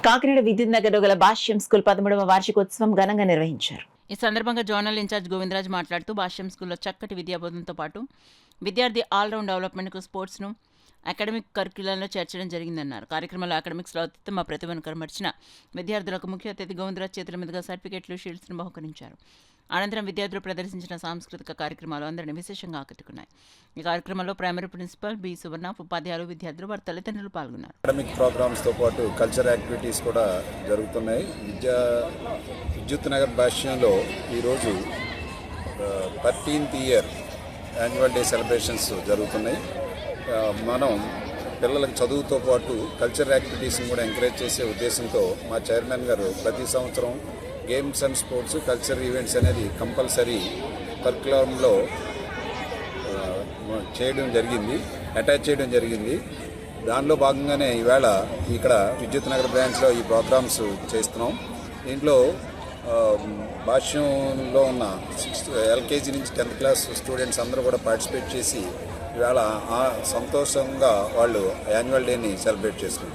కాకినాడ విద్యుత్ నగర్లో గల భాష్యం స్కూల్ 13వ వార్షికోత్సవం ఘనంగా నిర్వహించారు. ఈ సందర్భంగా జోనల్ ఇన్ఛార్జ్ గోవిందరాజ్ మాట్లాడుతూ భాష్యం స్కూల్లో చక్కటి విద్యాబోధనతో పాటు విద్యార్థి ఆల్రౌండ్ డెవలప్మెంట్కు స్పోర్ట్స్ను అకాడమిక్ కరిక్యులంలో చేర్చడం జరిగిందన్నారు. కార్యక్రమంలో అకాడమిక్స్లో అత్యుత్తమ ప్రతిభను కనబర్చిన విద్యార్థులకు ముఖ్య అతిథి గోవిందరాజ్ చేతుల మీదుగా సర్టిఫికెట్లు, షీల్డ్స్ను బహుకరించారు. అనంతరం విద్యార్థులు ప్రదర్శించిన సాంస్కృతిక కార్యక్రమాలు అందరినీ విశేషంగా ఆకట్టుకున్నాయి. ఈ కార్యక్రమంలో ప్రైమరీ ప్రిన్సిపల్ బి సువర్ణ, ఉపాధ్యాయులు, విద్యార్థులు, వారి తల్లిదండ్రులు పాల్గొన్నారు. అకాడమిక్ ప్రోగ్రామ్స్తో పాటు కల్చర్ యాక్టివిటీస్ కూడా జరుగుతున్నాయి. విద్యుత్ నగర్ భాష్యంలో ఈరోజు 13th year annual day celebrations జరుగుతున్నాయి. మనం పిల్లలకు చదువుతో పాటు కల్చర్ యాక్టివిటీస్ని కూడా ఎంకరేజ్ చేసే ఉద్దేశంతో మా చైర్మన్ గారు ప్రతి సంవత్సరం games and sports, culture events అనేది కంపల్సరీ కరికులంలో అటాచ్ చేయడం జరిగింది. దానిలో భాగంగానే ఈవేళ ఇక్కడ విద్యుత్ నగర్ బ్రాంచ్లో ఈ ప్రోగ్రామ్స్ చేస్తున్నాం. దీంట్లో భాష్యంలో ఉన్న LKG నుంచి 10th క్లాస్ స్టూడెంట్స్ అందరూ కూడా పార్టిసిపేట్ చేసి ఈవేళ సంతోషంగా వాళ్ళు యాన్యువల్ డేని సెలబ్రేట్ చేసుకుంటారు.